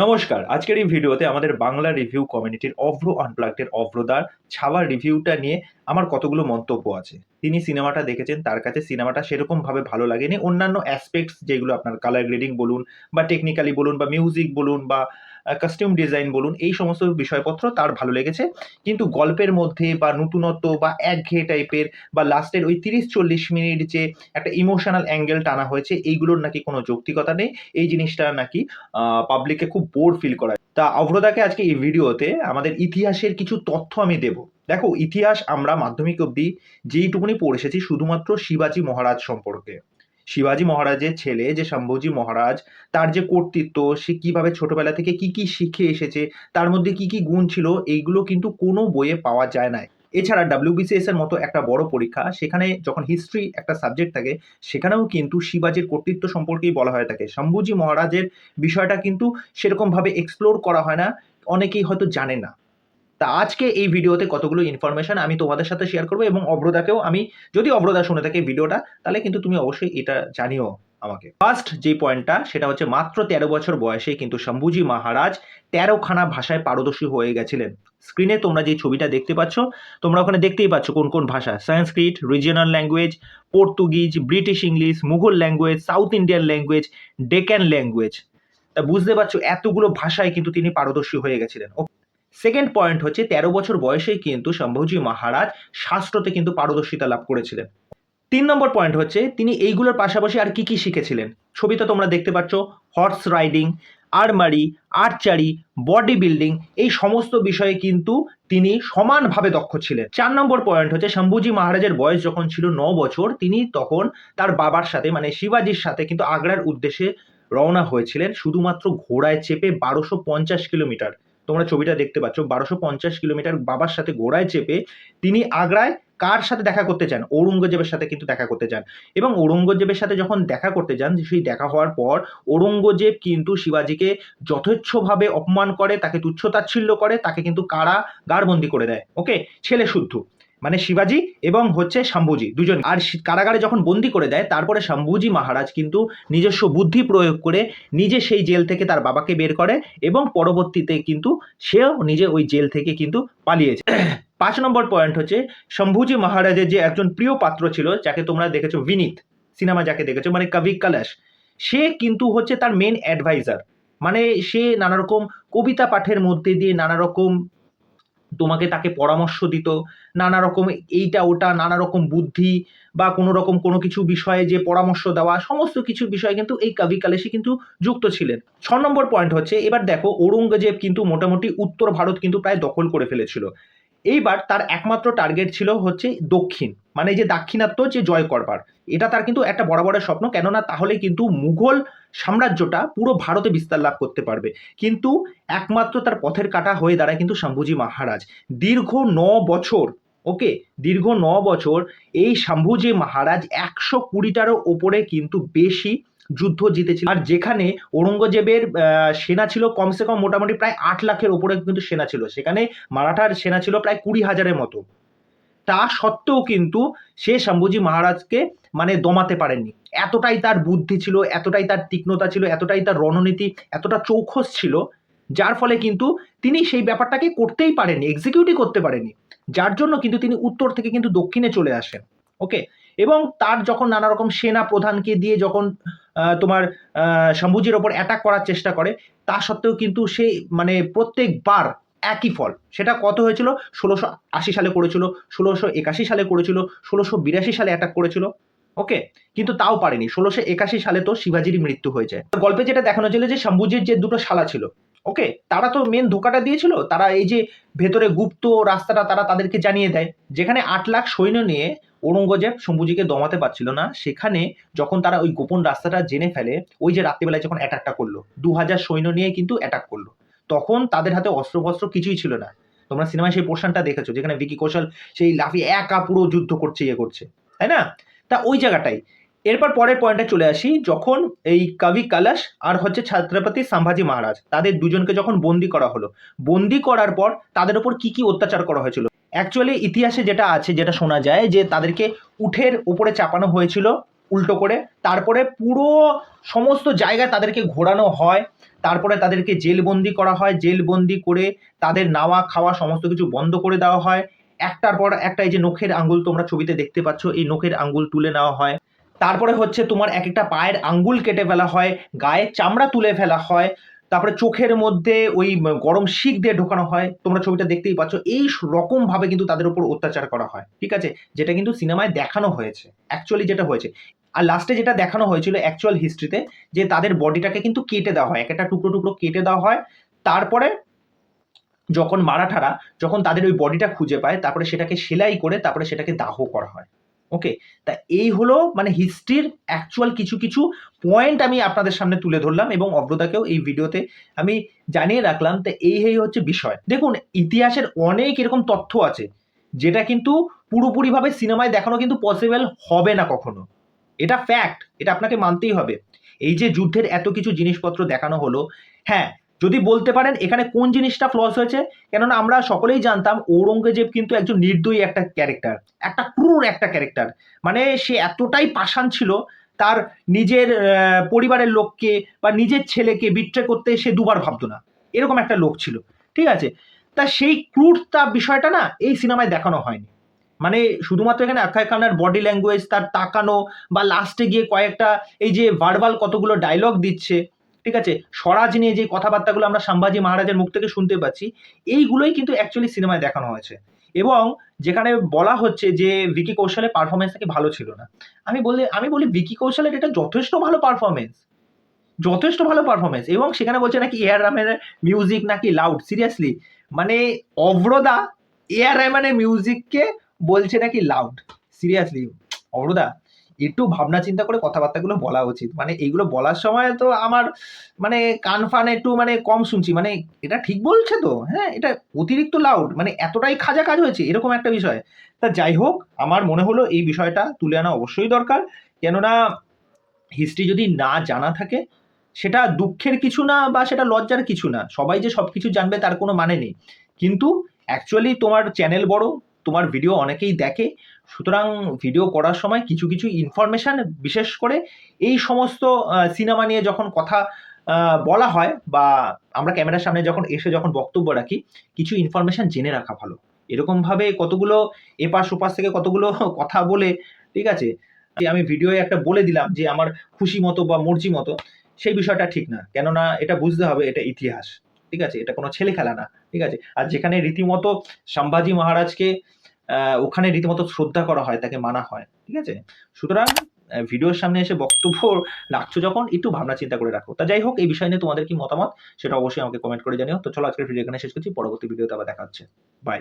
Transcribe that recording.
নমস্কার। আজকের এই ভিডিওতে আমাদের বাংলা রিভিউ কমিউনিটির অভ্র আনপ্লাগড এর অভ্রদার 'ছাওয়া' রিভিউটা নিয়ে আমার কতগুলো মন্তব্য আছে। তিনি সিনেমাটা দেখেছেন, তার কাছে সিনেমাটা সেরকমভাবে ভালো লাগেনি। অন্যান্য অ্যাসপেক্টস যেগুলো আপনার কালার গ্রেডিং বলুন বা টেকনিক্যালি বলুন বা মিউজিক বলুন বা কাস্টিউম ডিজাইন বলুন, এই সমস্ত বিষয়পত্র তার ভালো লেগেছে। কিন্তু গল্পের মধ্যে বা নতুনত্ব বা একঘেয়ে টাইপের বা লাস্টের ওই ৩০-৪০ মিনিট যে একটা ইমোশনাল অ্যাঙ্গেল টানা হয়েছে, এইগুলোর নাকি কোনো যৌক্তিকতা নেই। এই জিনিসটা নাকি পাবলিককে খুব বোর ফিল করায়। তা অভ্রদাকে আজকে এই ভিডিওতে আমাদের ইতিহাসের কিছু তথ্য আমি দেব। দেখো, ইতিহাস আমরা মাধ্যমিক অবধি যেইটুকুনি পড়ে এসেছি শুধুমাত্র শিবাজী মহারাজ সম্পর্কে। শিবাজী মহারাজের ছেলে যে শম্ভুজি মহারাজ, তার যে কর্তৃত্ব, সে কিভাবে ছোটবেলা থেকে কি, কি শিখে এসেছে, তার মধ্যে কি, কি গুণ ছিল, এইগুলো কিন্তু কোনো বইয়ে পাওয়া যায় না। এছাড়া WBCS এর মতো একটা বড় পরীক্ষা, সেখানে যখন হিস্ট্রি একটা সাবজেক্ট থাকে, সেখানেও কিন্তু শিবাজীর কর্তৃত্ব সম্পর্কেই বলা হয়ে থাকে। শম্ভুজি মহারাজের বিষয়টা কিন্তু সেরকমভাবে এক্সপ্লোর করা হয় না, অনেকেই হয়তো জানে না। তা আজকে এই ভিডিওতে কতগুলো ইনফরমেশন আমি তোমাদের সাথে শেয়ার করবো এবং অভ্রদাকেও আমি, যদি অভ্রদা শুনে থাকে ভিডিওটা, তাহলে কিন্তু তুমি অবশ্যই এটা জানিও আমাকে। ফার্স্ট যে পয়েন্টটা, সেটা হচ্ছে মাত্র ১৩ বছর বয়সে কিন্তু শম্ভুজি মহারাজ ১৩খানা ভাষায় পারদর্শী হয়ে গেছিলেন। স্ক্রিনে তোমরা যে ছবিটা দেখতে পাচ্ছ, তোমরা ওখানে দেখতেই পাচ্ছ কোন কোন ভাষা: Sanskrit, regional language, Portuguese, British English, Mughal language, south Indian language, Deccan language. তা বুঝতে পারছো এতগুলো ভাষায় কিন্তু তিনি পারদর্শী হয়ে গেছিলেন। সেকেন্ড পয়েন্ট হচ্ছে ১৩ বছর বয়সেই কিন্তু শম্ভুজি মহারাজ শাস্ত্রতে কিন্তু পারদর্শিতা লাভ করেছিলেন। ৩ নম্বর পয়েন্ট হচ্ছে তিনি এইগুলোর পাশাপাশি আর কি, কি শিখেছিলেন। ছবিতে তোমরা দেখতে পাচ্ছ horse riding, armoury, archery, body building, এই সমস্ত বিষয়ে কিন্তু তিনি সমানভাবে দক্ষ ছিলেন। ৪ নম্বর পয়েন্ট হচ্ছে শম্ভুজি মহারাজের বয়স যখন ছিল ৯ বছর, তিনি তখন তার বাবার সাথে মানে শিবাজির সাথে কিন্তু আগ্রার উদ্দেশ্যে রওনা হয়েছিলেন শুধুমাত্র ঘোড়ায় চেপে ১২৫০ কিলোমিটার। তোমরা ছবিটা দেখতে পাচ্ছ ১২৫০ কিলোমিটার বাবার সাথে ঘোড়ায় চেপে তিনি আগ্রায় কার সাথে দেখা করতে চান? ঔরঙ্গজেবের সাথে কিন্তু দেখা করতে চান। এবং ঔরঙ্গজেবের সাথে যখন দেখা করতে যান, সেই দেখা হওয়ার পর ঔরঙ্গজেব কিন্তু শিবাজীকে যথেচ্ছভাবে অপমান করে, তাকে তুচ্ছ-তাচ্ছিল্য করে, তাকে কিন্তু কারাগারবন্দি করে দেয়। ওকে? ছেলে শুদ্ধ। মানে শিবাজী এবং হচ্ছে শম্ভুজি দুজন। আর কারাগারে যখন বন্দি করে দেয়, তারপরে শম্ভুজি মহারাজ কিন্তু নিজস্ব বুদ্ধি প্রয়োগ করে নিজে সেই জেল থেকে তার বাবাকে বের করে এবং পরবর্তীতে কিন্তু সেও নিজে ওই জেল থেকে কিন্তু পালিয়েছে। ৫ নম্বর পয়েন্ট হচ্ছে শম্ভুজি মহারাজের যে একজন প্রিয় পাত্র ছিল, যাকে তোমরা দেখেছো বিনীত, সিনেমা যাকে দেখেছো মানে কবি কলশ, সে কিন্তু হচ্ছে তার মেন অ্যাডভাইজার। মানে সে নানা রকম কবিতা পাঠের মধ্যে দিয়ে নানা রকম তাকে পরামর্শ দিত, নানা রকম এইটা ওটা নানা রকম বুদ্ধি বা কোনো রকম কোনো কিছু বিষয়ে যে পরামর্শ দেওয়া, সমস্ত কিছু বিষয় কিন্তু এই কবি কালেশি কিন্তু যুক্ত ছিলেন। ৬ নম্বর পয়েন্ট হচ্ছে, এবার দেখো ঔরঙ্গজেব কিন্তু মোটামুটি উত্তর ভারত কিন্তু প্রায় দখল করে ফেলেছিল। এইবার তার একমাত্র টার্গেট ছিল হচ্ছে দক্ষিণ, মানে এই যে দাক্ষিণাত্য যে জয় করবার, এটা তার কিন্তু একটা বরাবরের স্বপ্ন। কেননা তাহলে কিন্তু মুঘল সাম্রাজ্যটা পুরো ভারতে বিস্তার লাভ করতে পারবে। কিন্তু একমাত্র তার পথের কাঁটা হয়ে দাঁড়ায় কিন্তু শম্ভুজি মহারাজ। দীর্ঘ ৯ বছর, ওকে, দীর্ঘ ৯ বছর এই শম্ভুজি মহারাজ ১২০টারও ওপরে কিন্তু বেশি যুদ্ধ জিতেছিল। আর যেখানে ঔরঙ্গজেবের সেনা ছিল কমসে কম মোটামুটি প্রায় ৮ লাখের ওপরে কিন্তু সেনা ছিল, সেখানে মারাঠার সেনা ছিল প্রায় ২০,০০০-এর মতো। তা সত্ত্বেও কিন্তু সে শম্ভুজি মহারাজকে মানে দমাতে পারেননি। এতটাই তার বুদ্ধি ছিল, এতটাই তার তীক্ষ্ণতা ছিল, এতটাই তার রণনীতি এতটা চৌখস ছিল, যার ফলে কিন্তু তিনি সেই ব্যাপারটাকে করতেই পারেননি, এক্সিকিউটই করতে পারেননি। যার জন্য কিন্তু তিনি উত্তর থেকে কিন্তু দক্ষিণে চলে আসেন। ওকে? এবং তার যখন নানা রকম সেনা প্রধানকে দিয়ে যখন তোমার শম্ভুজির ওপর অ্যাটাক করার চেষ্টা করে, তা সত্ত্বেও কিন্তু সে মানে প্রত্যেকবার একই ফল। সেটা কত হয়েছিল? ১৬৮০ সালে করেছিল, ১৬৮১ সালে করেছিল, ১৬৮২ সালে অ্যাটাক করেছিল। ওকে? কিন্তু তাও পারেনি। ১৬৮১ সালে তো শিবাজিরই মৃত্যু হয়ে যায়। গল্পে যেটা দেখানো ছিল যে শম্ভুজির যে দুটো শালা ছিল, ওকে? তারা তো মেন ধোঁকাটা দিয়েছিল। তারা এই যে ভেতরে গুপ্ত রাস্তাটা তারা তাদেরকে জানিয়ে দেয়। যেখানে ৮ লাখ সৈন্য নিয়ে ঔরঙ্গজেব শম্ভুজিকে দমাতে পারছিল না, সেখানে যখন তারা ওই গোপন রাস্তাটা জেনে ফেলে, ওই যে রাত্রিবেলায় যখন অ্যাটাকটা করলো, ২০০০ সৈন্য নিয়ে কিন্তু অ্যাটাক করলো। তখন তাদের হাতে অস্ত্র-ফস্ত্র কিছুই ছিল না। তোমরা সিনেমায় সেই পোরশনটা দেখেছো যেখানে ভিকি কৌশল সেই লাফিয়ে একা পুরো যুদ্ধ করছে, ইয়ে করছে, তাই না? তা ওই জায়গাটাই। এরপর পরের পয়েন্টে চলে আসি, যখন এই কবি কলশ আর হচ্ছে ছত্রপতি সম্ভাজি মহারাজ, তাদের দুজনকে যখন বন্দি করা হলো, বন্দি করার পর তাদের উপর কি কি অত্যাচার করা হয়েছিল। অ্যাকচুয়ালি ইতিহাসে যেটা আছে, যেটা শোনা যায় যে তাদেরকে উটের উপরে চাপানো হয়েছিল উল্টো করে, তারপরে পুরো সমস্ত জায়গায় তাদেরকে ঘোরানো হয়, তারপরে তাদেরকে জেলবন্দি করা হয়, জেলবন্দি করে তাদের নাওয়া খাওয়া সমস্ত কিছু বন্ধ করে দেওয়া হয়। একটার পর একটা, এই যে নখের আঙ্গুল তোমরা ছবিতে দেখতে পাচ্ছ, এই নখের আঙ্গুল তুলে নেওয়া হয়। তারপরে হচ্ছে তোমার এক একটা পায়ের আঙ্গুল কেটে ফেলা হয়, গায়ের চামড়া তুলে ফেলা হয়, তারপরে চোখের মধ্যে ওই গরম শিক দিয়ে ঢোকানো হয়, তোমরা ছবিটা দেখতেই পাচ্ছ। এই রকম ভাবে কিন্তু তাদের উপর অত্যাচার করা হয়, ঠিক আছে, যেটা কিন্তু সিনেমায় দেখানো হয়েছে, অ্যাকচুয়ালি যেটা হয়েছে। আর লাস্টে যেটা দেখানো হয়েছিল অ্যাকচুয়াল হিস্ট্রিতে, যে তাদের বডিটাকে কিন্তু কেটে দেওয়া হয়, এক একটা টুকরো টুকরো কেটে দেওয়া হয়। তারপরে যখন মারাঠারা যখন তাদের ওই বডিটা খুঁজে পায়, তারপরে সেটাকে সেলাই করে তারপরে সেটাকে দাহ করা হয়। ওকে, তা এই হলো মানে হিস্ট্রির অ্যাকচুয়াল কিছু কিছু পয়েন্ট আমি আপনাদের সামনে তুলে ধরলাম, এবং অভ্রতাকেও এই ভিডিওতে আমি জানিয়ে রাখলাম। তো এই হচ্ছে বিষয়। দেখুন, ইতিহাসের অনেক এরকম তথ্য আছে যেটা কিন্তু পুরোপুরিভাবে সিনেমায় দেখানো কিন্তু পসিবল হবে না কখনো। এটা ফ্যাক্ট, এটা আপনাকে মানতেই হবে। এই যে যুদ্ধের এত কিছু জিনিসপত্র দেখানো হলো, হ্যাঁ, যদি বলতে পারেন এখানে কোন জিনিসটা ফ্লস হয়েছে, কেননা আমরা সকলেই জানতাম ঔরঙ্গজেব কিন্তু একজন নির্দয়ী একটা ক্যারেক্টার, একটা ক্রূর একটা ক্যারেক্টার। মানে সে এতটাই পাষাণ ছিল, তার নিজের পরিবারের লোককে বা নিজের ছেলেকে বিট্রে করতে সে দুবার ভাবতো না, এরকম একটা লোক ছিল, ঠিক আছে। তা সেই ক্রূরতা বিষয়টা না এই সিনেমায় দেখানো হয়নি। মানে শুধুমাত্র এখানে অক্ষয় খান্নার বডি ল্যাঙ্গুয়েজ, তার তাকানো, বা লাস্টে গিয়ে কয়েকটা এই যে ভার্বাল কতগুলো ডায়লগ দিচ্ছে, ঠিক আছে, স্বরাজ নিয়ে যে কথাবার্তাগুলো আমরা সম্ভাজি মহারাজের মুখ থেকে শুনতে পাচ্ছি, এইগুলোই কিন্তু অ্যাকচুয়ালি সিনেমায় দেখানো হয়েছে। এবং যেখানে বলা হচ্ছে যে ভিকি কৌশলের পারফরমেন্স নাকি ভালো ছিল না, আমি বলি ভিকি কৌশলের এটা যথেষ্ট ভালো পারফরমেন্স, যথেষ্ট ভালো পারফরমেন্স। এবং সেখানে বলছে নাকি এআর রহমানের মিউজিক নাকি লাউড। সিরিয়াসলি, মানে অভ্রদা এআর রহমানের মিউজিককে বলছে নাকি লাউড। সিরিয়াসলি অভ্রদা, একটু ভাবনা চিন্তা করে কথাবার্তাগুলো বলা উচিত। মানে এইগুলো বলার সময় তো আমার মানে কান ফান একটু মানে কম শুনছি, মানে এটা ঠিক বলছে তো? হ্যাঁ, এটা অতিরিক্ত লাউড, মানে এতটাই খাজা কাজ হয়েছে, এরকম একটা বিষয়। তা যাই হোক, আমার মনে হলো এই বিষয়টা তুলে আনা অবশ্যই দরকার। কেননা হিস্ট্রি যদি না জানা থাকে, সেটা দুঃখের কিছু না বা সেটা লজ্জার কিছু না। সবাই যে সবকিছু জানবে তার কোনো মানে নেই। কিন্তু অ্যাকচুয়ালি তোমার চ্যানেল বড়, তোমার ভিডিও অনেকেই দেখে, সুতরাং ভিডিও করার সময় কিছু কিছু ইনফরমেশন, বিশেষ করে এই সমস্ত সিনেমা নিয়ে যখন কথা বলা হয়, বা আমরা ক্যামেরার সামনে যখন এসে যখন বক্তব্য রাখি, কিছু ইনফরমেশন জেনে রাখা ভালো। এরকমভাবে কতগুলো এপাশ ওপাশ থেকে কতগুলো কথা বলে, ঠিক আছে, আমি ভিডিওয়ে একটা বলে দিলাম যে আমার খুশি মতো বা মর্জি মতো, সেই বিষয়টা ঠিক না। কেননা এটা বুঝতে হবে, এটা ইতিহাস, ঠিক আছে, এটা কোনো ছেলে খেলা না, ঠিক আছে। আর যেখানে রীতিমতো সম্ভাজি মহারাজকে ওখানে রীতিমতো শ্রদ্ধা করা হয়, তাকে মানা হয়, ঠিক আছে। সুতরাং ভিডিওর সামনে এসে বক্তব্য রাখছো যখন, একটু ভাবনা চিন্তা করে রাখো। তা যাই হোক, এই বিষয় নিয়ে তোমাদের কি মতামত সেটা অবশ্যই আমাকে কমেন্ট করে জানিও। তো চলো, আজকের ভিডিও এখানে শেষ করছি, পরবর্তী ভিডিওতে আবার দেখা হচ্ছে। বাই।